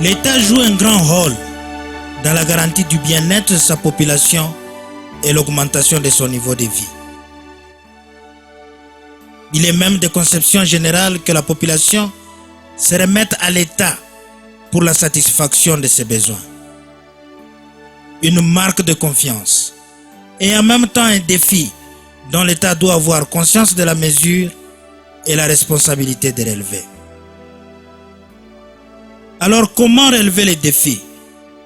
L'État joue un grand rôle dans la garantie du bien-être de sa population et l'augmentation de son niveau de vie. Il est même de conception générale que la population se remette à l'État pour la satisfaction de ses besoins. Une marque de confiance et en même temps un défi dont l'État doit avoir conscience de la mesure et la responsabilité de relever. Alors comment relever les défis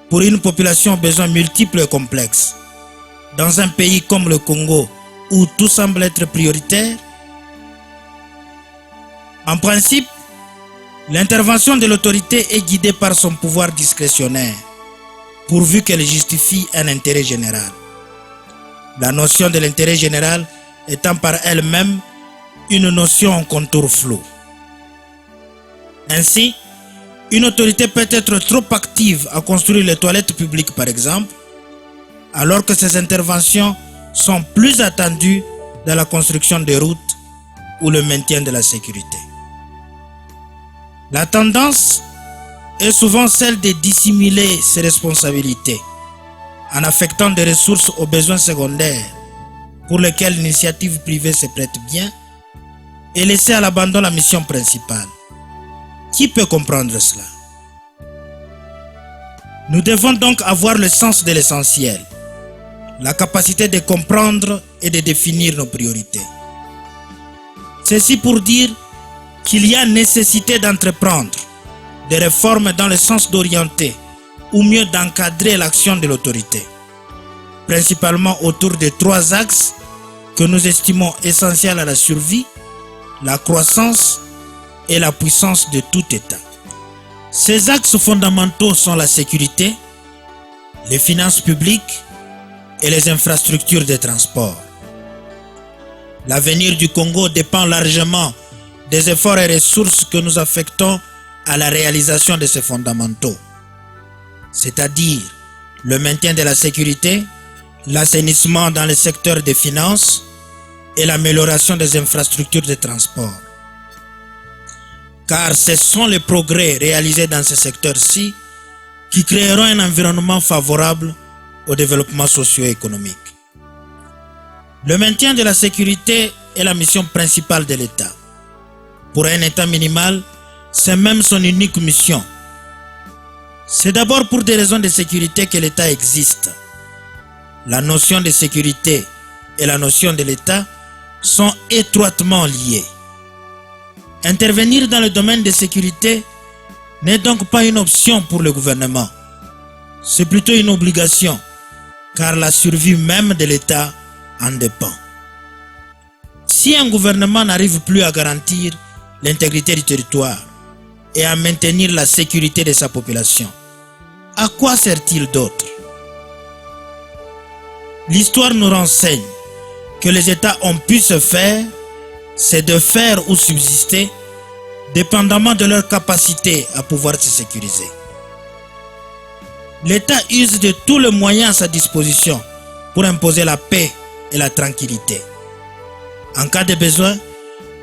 pour une population aux besoins multiples et complexes dans un pays comme le Congo où tout semble être prioritaire? En principe, l'intervention de l'autorité est guidée par son pouvoir discrétionnaire, pourvu qu'elle justifie un intérêt général. La notion de l'intérêt général étant par elle-même une notion en contour flou. Ainsi, une autorité peut être trop active à construire les toilettes publiques par exemple, alors que ses interventions sont plus attendues dans la construction des routes ou le maintien de la sécurité. La tendance est souvent celle de dissimuler ses responsabilités en affectant des ressources aux besoins secondaires pour lesquels l'initiative privée se prête bien et laisser à l'abandon la mission principale. Qui peut comprendre cela? Nous devons donc avoir le sens de l'essentiel, la capacité de comprendre et de définir nos priorités. Ceci pour dire qu'il y a nécessité d'entreprendre des réformes dans le sens d'orienter ou mieux d'encadrer l'action de l'autorité, principalement autour de 3 axes que nous estimons essentiels à la survie, la croissance et la puissance de tout État. Ces axes fondamentaux sont la sécurité, les finances publiques et les infrastructures de transport. L'avenir du Congo dépend largement des efforts et ressources que nous affectons à la réalisation de ces fondamentaux, c'est-à-dire le maintien de la sécurité, l'assainissement dans le secteur des finances et l'amélioration des infrastructures de transport. Car ce sont les progrès réalisés dans ces secteurs-ci qui créeront un environnement favorable au développement socio-économique. Le maintien de la sécurité est la mission principale de l'État. Pour un État minimal, c'est même son unique mission. C'est d'abord pour des raisons de sécurité que l'État existe. La notion de sécurité et la notion de l'État sont étroitement liées. Intervenir dans le domaine de sécurité n'est donc pas une option pour le gouvernement. C'est plutôt une obligation, car la survie même de l'État en dépend. Si un gouvernement n'arrive plus à garantir l'intégrité du territoire et à maintenir la sécurité de sa population, à quoi sert-il d'autre? L'histoire nous renseigne que les États ont pu se faire, c'est de faire ou subsister, dépendamment de leur capacité à pouvoir se sécuriser. L'État use de tous les moyens à sa disposition pour imposer la paix et la tranquillité. En cas de besoin,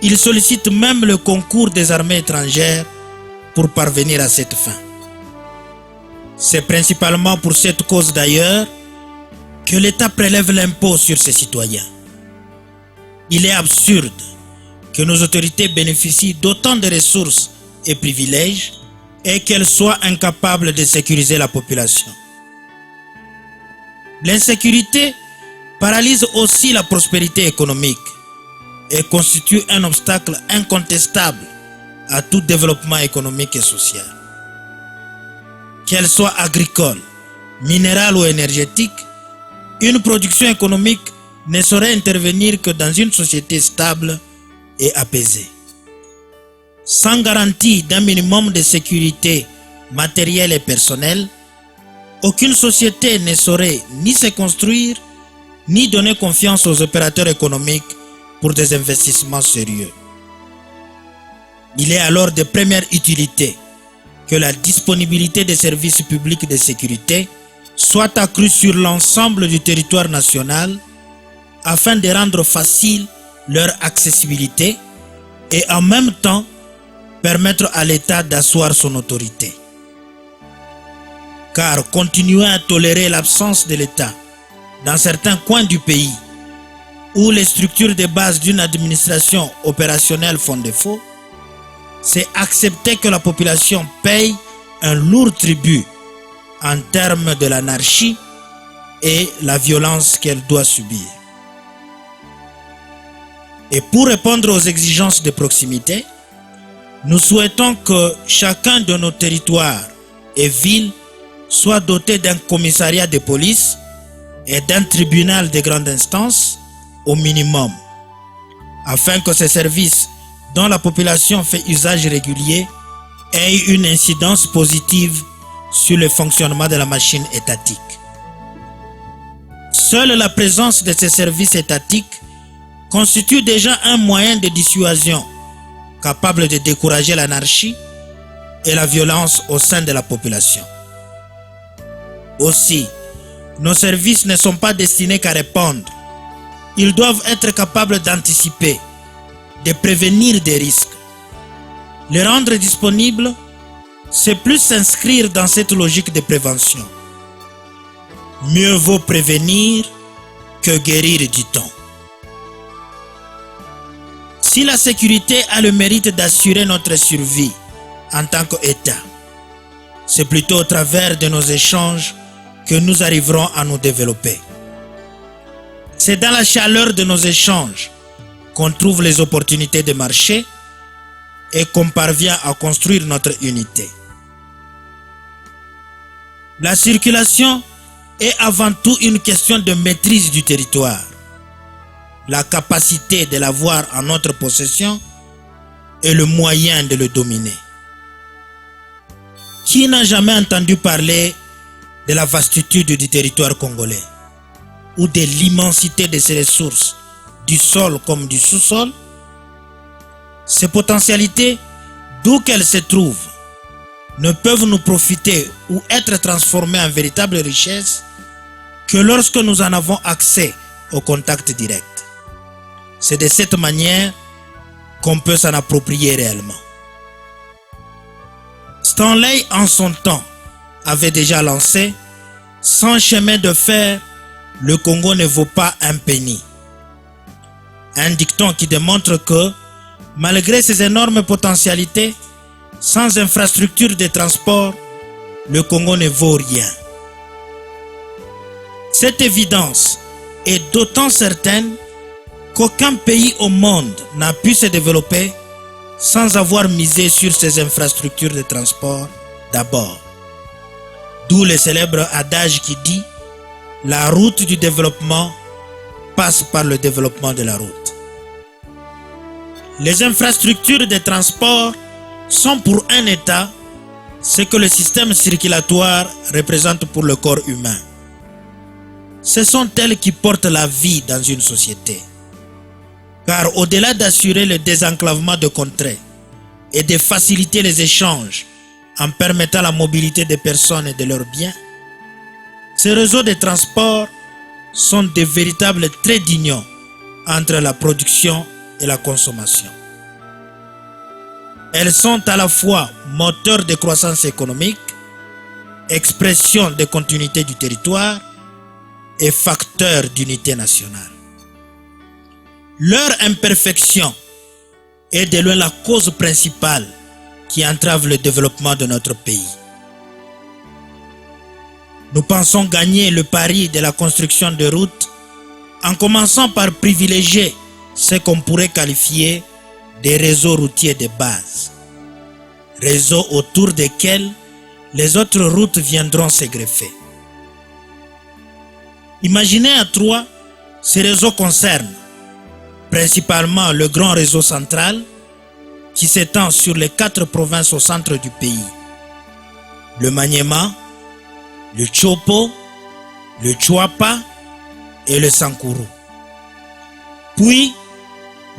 il sollicite même le concours des armées étrangères pour parvenir à cette fin. C'est principalement pour cette cause d'ailleurs que l'État prélève l'impôt sur ses citoyens. Il est absurde que nos autorités bénéficient d'autant de ressources et privilèges et qu'elles soient incapables de sécuriser la population. L'insécurité paralyse aussi la prospérité économique et constitue un obstacle incontestable à tout développement économique et social. Qu'elle soit agricole, minérale ou énergétique, une production économique ne saurait intervenir que dans une société stable et apaisée. Sans garantie d'un minimum de sécurité matérielle et personnelle, aucune société ne saurait ni se construire, ni donner confiance aux opérateurs économiques pour des investissements sérieux. Il est alors de première utilité que la disponibilité des services publics de sécurité soit accrue sur l'ensemble du territoire national afin de rendre facile leur accessibilité et en même temps permettre à l'État d'asseoir son autorité. car continuer à tolérer l'absence de l'État dans certains coins du pays où les structures de base d'une administration opérationnelle font défaut, c'est accepter que la population paye un lourd tribut en termes de l'anarchie et la violence qu'elle doit subir. Et pour répondre aux exigences de proximité, nous souhaitons que chacun de nos territoires et villes soit doté d'un commissariat de police et d'un tribunal de grande instance au minimum, afin que ces services dont la population fait usage régulier aient une incidence positive sur le fonctionnement de la machine étatique. Seule la présence de ces services étatiques constitue déjà un moyen de dissuasion capable de décourager l'anarchie et la violence au sein de la population. Aussi, nos services ne sont pas destinés qu'à répondre. Ils doivent être capables d'anticiper, de prévenir des risques. Les rendre disponibles, c'est plus s'inscrire dans cette logique de prévention. Mieux vaut prévenir que guérir, dit-on. Si la sécurité a le mérite d'assurer notre survie en tant qu'État, c'est plutôt au travers de nos échanges que nous arriverons à nous développer. C'est dans la chaleur de nos échanges qu'on trouve les opportunités de marché et qu'on parvient à construire notre unité. La circulation est avant tout une question de maîtrise du territoire, la capacité de l'avoir en notre possession et le moyen de le dominer. Qui n'a jamais entendu parler de la vastitude du territoire congolais ou de l'immensité de ses ressources, du sol comme du sous-sol? Ces potentialités, d'où qu'elles se trouvent, ne peuvent nous profiter ou être transformées en véritable richesse que lorsque nous en avons accès au contact direct. C'est de cette manière qu'on peut s'en approprier réellement. Stanley, en son temps, avait déjà lancé « Sans chemin de fer, le Congo ne vaut pas un penny ». Un dicton qui démontre que, malgré ses énormes potentialités, sans infrastructure de transport, le Congo ne vaut rien. Cette évidence est d'autant certaine qu'aucun pays au monde n'a pu se développer sans avoir misé sur ses infrastructures de transport d'abord. D'où le célèbre adage qui dit « La route du développement passe par le développement de la route ». Les infrastructures de transport sont pour un État ce que le système circulatoire représente pour le corps humain. Ce sont elles qui portent la vie dans une société. Car au-delà d'assurer le désenclavement de contrées et de faciliter les échanges en permettant la mobilité des personnes et de leurs biens, ces réseaux de transport sont de véritables traits d'union entre la production et la consommation. Elles sont à la fois moteurs de croissance économique, expression de continuité du territoire et facteurs d'unité nationale. Leur imperfection est de loin la cause principale qui entrave le développement de notre pays. Nous pensons gagner le pari de la construction de routes en commençant par privilégier ce qu'on pourrait qualifier des réseaux routiers de base, réseaux autour desquels les autres routes viendront se greffer. Imaginez à trois, ces réseaux concernent principalement le grand réseau central qui s'étend sur les 4 provinces au centre du pays, le Maniema, le Chopo, le Chuapa et le Sankuru. Puis,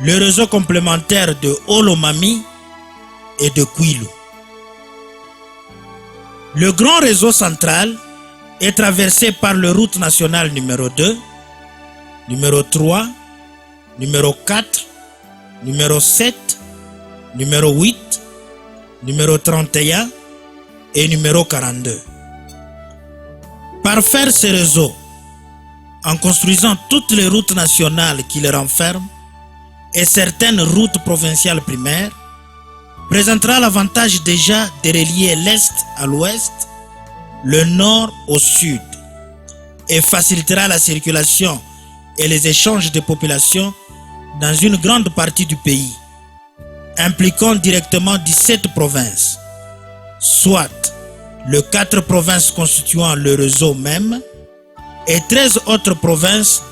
le réseau complémentaire de Olomami et de Kwilu. Le grand réseau central est traversé par le route nationale numéro 2, numéro 3, numéro 4, numéro 7, numéro 8, numéro 31 et numéro 42. Parfaire ces réseaux en construisant toutes les routes nationales qui les renferment et certaines routes provinciales primaires présentera l'avantage déjà de relier l'Est à l'Ouest, le Nord au Sud et facilitera la circulation et les échanges de populations dans une grande partie du pays, impliquant directement 17 provinces, soit les 4 provinces constituant le réseau même et 13 autres provinces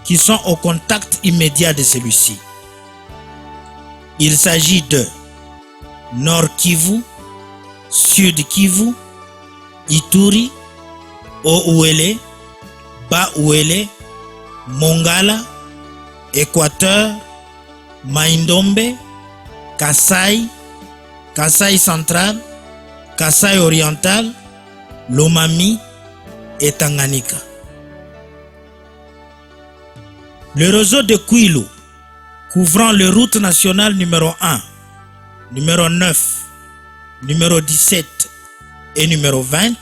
qui sont au contact immédiat de celui-ci. Il s'agit de Nord Kivu, Sud Kivu, Ituri, Haut-Uele, Bas-Uele, Mongala, Équateur, Mai-Ndombe, Kasai, Kasai central, Kasai oriental, Lomami et Tanganyika. Le réseau de Kwilu, couvrant les routes nationales numéro 1, numéro 9, numéro 17 et numéro 20,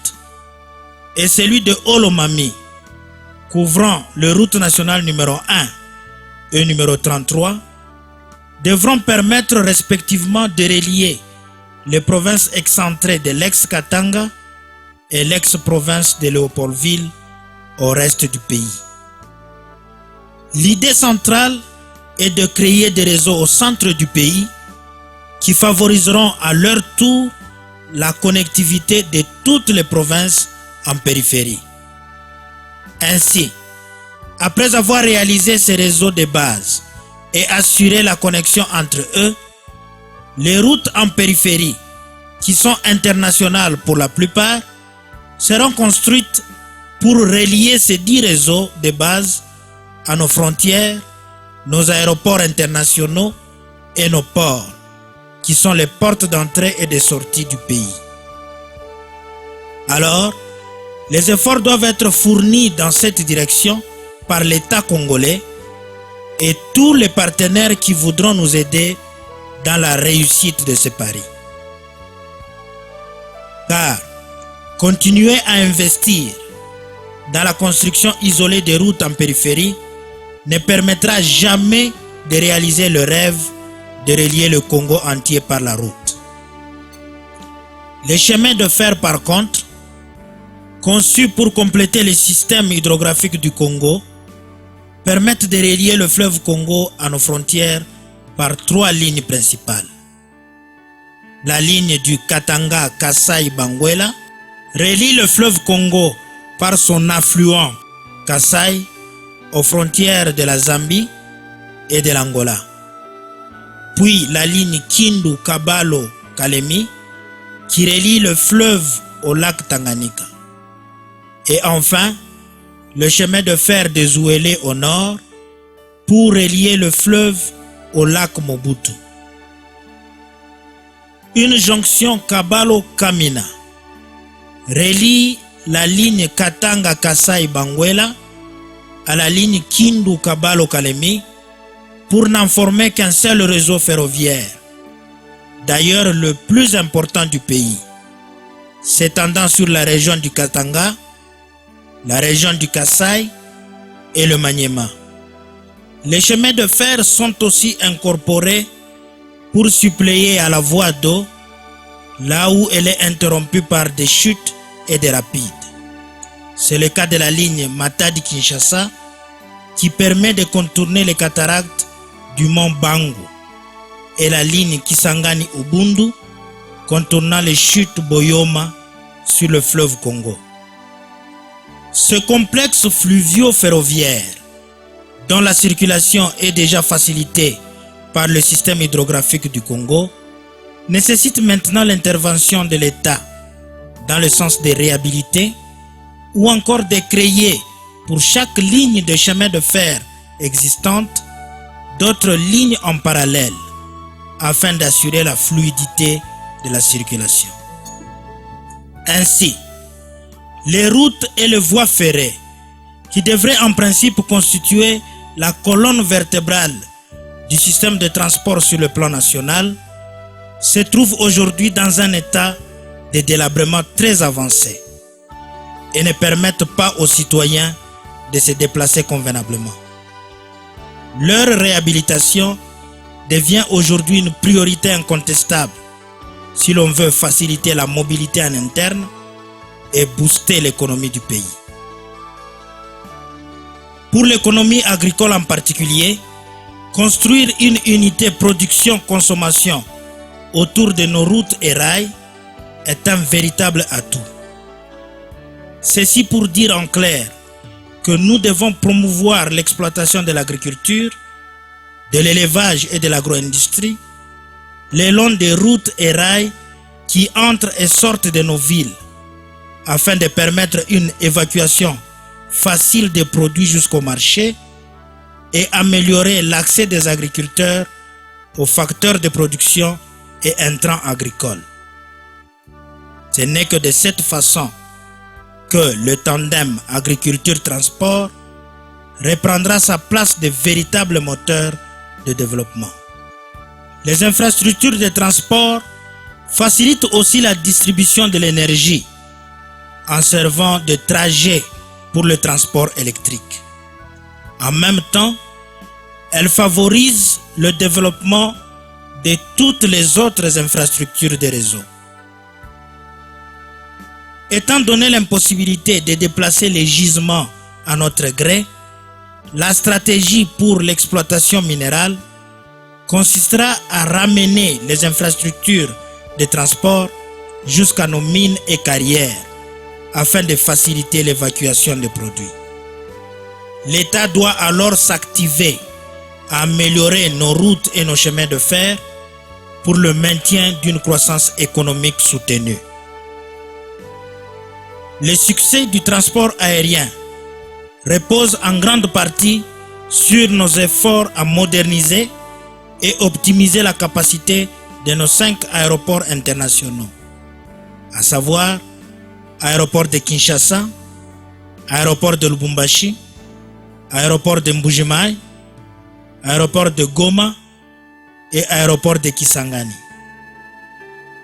et celui de Olomami, couvrant les routes nationales numéro 1 et numéro 33, devront permettre respectivement de relier les provinces excentrées de l'ex-Katanga et l'ex-province de Léopoldville au reste du pays. L'idée centrale est de créer des réseaux au centre du pays qui favoriseront à leur tour la connectivité de toutes les provinces en périphérie. Ainsi, après avoir réalisé ces réseaux de base et assuré la connexion entre eux, les routes en périphérie, qui sont internationales pour la plupart, seront construites pour relier ces 10 réseaux de base à nos frontières, nos aéroports internationaux et nos ports, qui sont les portes d'entrée et de sortie du pays. Alors, les efforts doivent être fournis dans cette direction par l'État congolais et tous les partenaires qui voudront nous aider dans la réussite de ce pari. Car continuer à investir dans la construction isolée des routes en périphérie ne permettra jamais de réaliser le rêve de relier le Congo entier par la route. Les chemins de fer, par contre, conçus pour compléter le système hydrographique du Congo, permettent de relier le fleuve Congo à nos frontières par 3 lignes principales. La ligne du Katanga Kasai-Banguela relie le fleuve Congo par son affluent Kasai aux frontières de la Zambie et de l'Angola. Puis la ligne Kindu-Kabalo-Kalemi qui relie le fleuve au lac Tanganyika. Et enfin, le chemin de fer de Zouélé au nord pour relier le fleuve au lac Mobutu. Une jonction Kabalo-Kamina relie la ligne Katanga-Kasai-Banguela à la ligne Kindu-Kabalo-Kalemi pour n'en former qu'un seul réseau ferroviaire, d'ailleurs le plus important du pays, s'étendant sur la région du Katanga, la région du Kasai et le Maniema. Les chemins de fer sont aussi incorporés pour suppléer à la voie d'eau là où elle est interrompue par des chutes et des rapides. C'est le cas de la ligne Matadi-Kinshasa qui permet de contourner les cataractes du mont Bangu et la ligne Kisangani-Ubundu contournant les chutes Boyoma sur le fleuve Congo. Ce complexe fluvio-ferroviaire, dont la circulation est déjà facilitée par le système hydrographique du Congo, nécessite maintenant l'intervention de l'État dans le sens de réhabiliter ou encore de créer pour chaque ligne de chemin de fer existante d'autres lignes en parallèle afin d'assurer la fluidité de la circulation. Ainsi, les routes et les voies ferrées, qui devraient en principe constituer la colonne vertébrale du système de transport sur le plan national, se trouvent aujourd'hui dans un état de délabrement très avancé et ne permettent pas aux citoyens de se déplacer convenablement. Leur réhabilitation devient aujourd'hui une priorité incontestable si l'on veut faciliter la mobilité en interne et booster l'économie du pays. Pour l'économie agricole en particulier, construire une unité production-consommation autour de nos routes et rails est un véritable atout. Ceci pour dire en clair que nous devons promouvoir l'exploitation de l'agriculture, de l'élevage et de l'agro-industrie le long des routes et rails qui entrent et sortent de nos villes afin de permettre une évacuation facile des produits jusqu'au marché et améliorer l'accès des agriculteurs aux facteurs de production et intrants agricoles. Ce n'est que de cette façon que le tandem agriculture-transport reprendra sa place de véritable moteur de développement. Les infrastructures de transport facilitent aussi la distribution de l'énergie en servant de trajet pour le transport électrique. En même temps, elles favorisent le développement de toutes les autres infrastructures de réseau. Étant donné l'impossibilité de déplacer les gisements à notre gré, la stratégie pour l'exploitation minérale consistera à ramener les infrastructures de transport jusqu'à nos mines et carrières afin de faciliter l'évacuation des produits. L'État doit alors s'activer à améliorer nos routes et nos chemins de fer pour le maintien d'une croissance économique soutenue. Le succès du transport aérien repose en grande partie sur nos efforts à moderniser et optimiser la capacité de nos 5 aéroports internationaux, à savoir aéroport de Kinshasa, aéroport de Lubumbashi, aéroport de Mbuji-Mayi, aéroport de Goma et aéroport de Kisangani.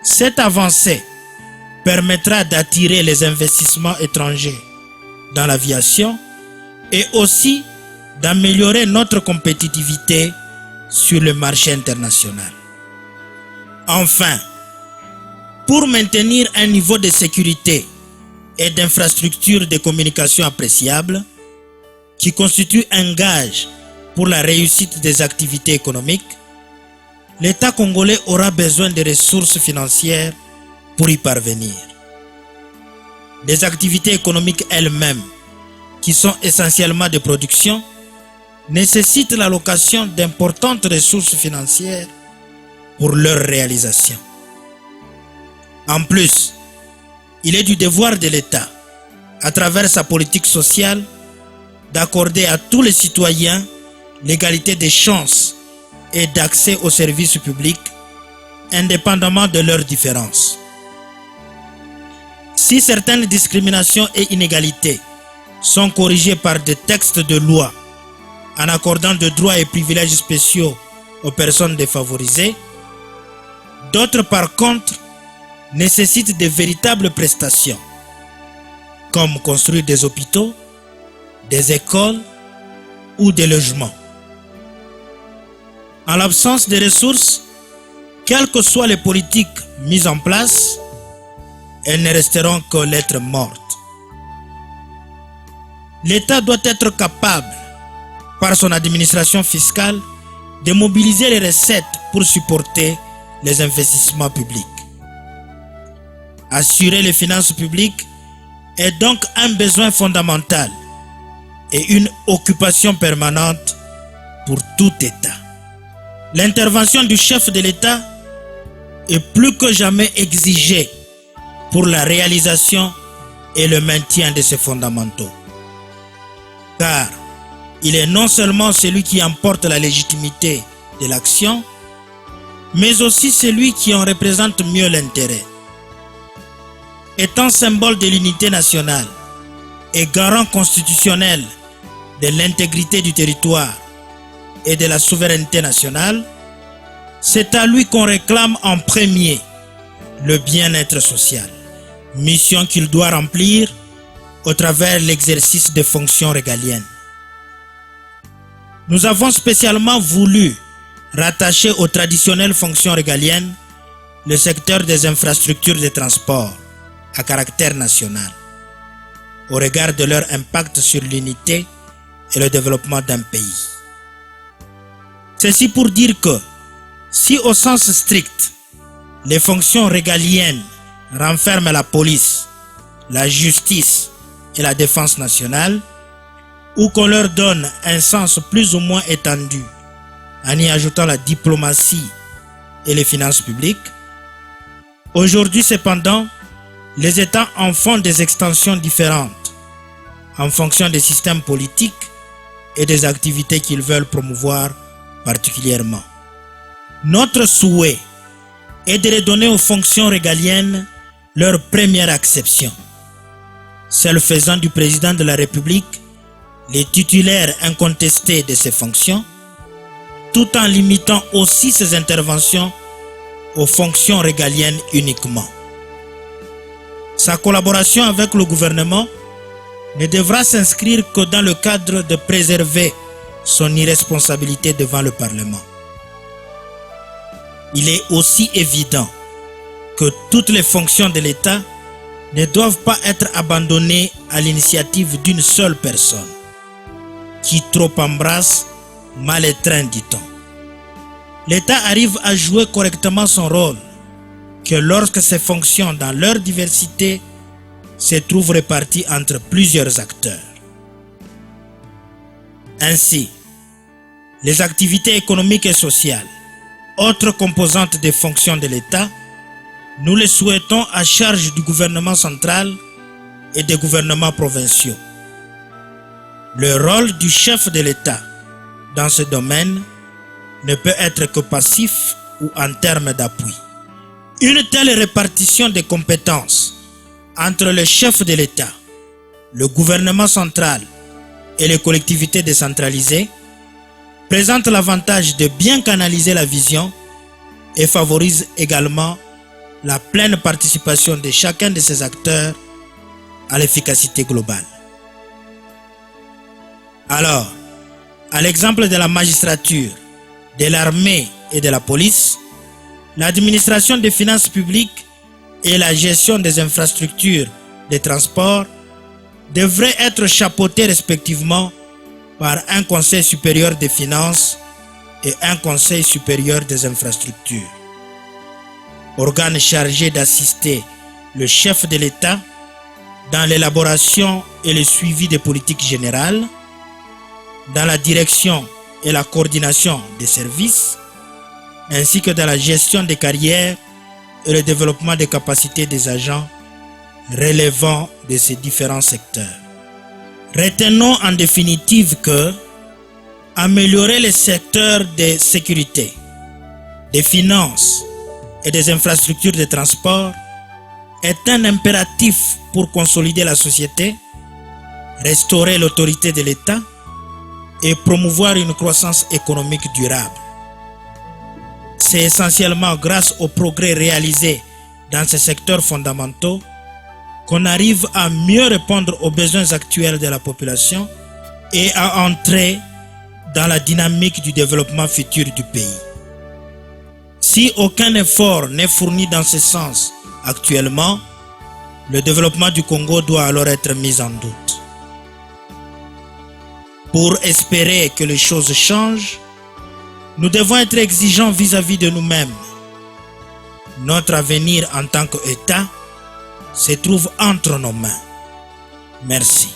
Cette avancée permettra d'attirer les investissements étrangers dans l'aviation et aussi d'améliorer notre compétitivité sur le marché international. Enfin, pour maintenir un niveau de sécurité et d'infrastructures de communication appréciable, qui constitue un gage pour la réussite des activités économiques, l'État congolais aura besoin de ressources financières pour y parvenir. Les activités économiques elles-mêmes, qui sont essentiellement de production, nécessitent l'allocation d'importantes ressources financières pour leur réalisation. En plus, il est du devoir de l'État, à travers sa politique sociale, d'accorder à tous les citoyens l'égalité des chances et d'accès aux services publics, indépendamment de leurs différences. Si certaines discriminations et inégalités sont corrigées par des textes de loi en accordant de droits et privilèges spéciaux aux personnes défavorisées, d'autres par contre nécessitent de véritables prestations, comme construire des hôpitaux, des écoles ou des logements. En l'absence de ressources, quelles que soient les politiques mises en place, elles ne resteront que lettres mortes. L'État doit être capable, par son administration fiscale, de mobiliser les recettes pour supporter les investissements publics. Assurer les finances publiques est donc un besoin fondamental et une occupation permanente pour tout État. L'intervention du chef de l'État est plus que jamais exigée pour la réalisation et le maintien de ces fondamentaux. Car il est non seulement celui qui emporte la légitimité de l'action, mais aussi celui qui en représente mieux l'intérêt. Étant symbole de l'unité nationale et garant constitutionnel de l'intégrité du territoire et de la souveraineté nationale, c'est à lui qu'on réclame en premier le bien-être social, mission qu'il doit remplir au travers l'exercice des fonctions régaliennes. Nous avons spécialement voulu rattacher aux traditionnelles fonctions régaliennes le secteur des infrastructures de transport à caractère national, au regard de leur impact sur l'unité et le développement d'un pays. Ceci pour dire que, si au sens strict, les fonctions régaliennes renferment la police, la justice et la défense nationale, ou qu'on leur donne un sens plus ou moins étendu en y ajoutant la diplomatie et les finances publiques, aujourd'hui cependant, les États en font des extensions différentes en fonction des systèmes politiques et des activités qu'ils veulent promouvoir particulièrement. Notre souhait est de redonner aux fonctions régaliennes leur première acception, celle faisant du président de la République les titulaires incontestés de ses fonctions, tout en limitant aussi ses interventions aux fonctions régaliennes uniquement. Sa collaboration avec le gouvernement ne devra s'inscrire que dans le cadre de préserver son irresponsabilité devant le Parlement. Il est aussi évident que toutes les fonctions de l'État ne doivent pas être abandonnées à l'initiative d'une seule personne, qui trop embrasse mal étreint, dit-on. L'État arrive à jouer correctement son rôle que lorsque ses fonctions dans leur diversité se trouvent réparties entre plusieurs acteurs. Ainsi, les activités économiques et sociales, autres composantes des fonctions de l'État, nous les souhaitons à charge du gouvernement central et des gouvernements provinciaux. Le rôle du chef de l'État dans ce domaine ne peut être que passif ou en termes d'appui. Une telle répartition des compétences entre le chef de l'État, le gouvernement central et les collectivités décentralisées présente l'avantage de bien canaliser la vision et favorise également la pleine participation de chacun de ces acteurs à l'efficacité globale. Alors, à l'exemple de la magistrature, de l'armée et de la police, l'administration des finances publiques et la gestion des infrastructures de transport devraient être chapeautées respectivement par un conseil supérieur des finances et un conseil supérieur des infrastructures, organe chargé d'assister le chef de l'État dans l'élaboration et le suivi des politiques générales, dans la direction et la coordination des services, ainsi que dans la gestion des carrières et le développement des capacités des agents relevant de ces différents secteurs. Retenons en définitive que améliorer les secteurs de sécurité, des finances et des infrastructures de transport est un impératif pour consolider la société, restaurer l'autorité de l'État et promouvoir une croissance économique durable. C'est essentiellement grâce aux progrès réalisés dans ces secteurs fondamentaux qu'on arrive à mieux répondre aux besoins actuels de la population et à entrer dans la dynamique du développement futur du pays. Si aucun effort n'est fourni dans ce sens actuellement, le développement du Congo doit alors être mis en doute. Pour espérer que les choses changent, nous devons être exigeants vis-à-vis de nous-mêmes. Notre avenir en tant qu'État se trouve entre nos mains. Merci.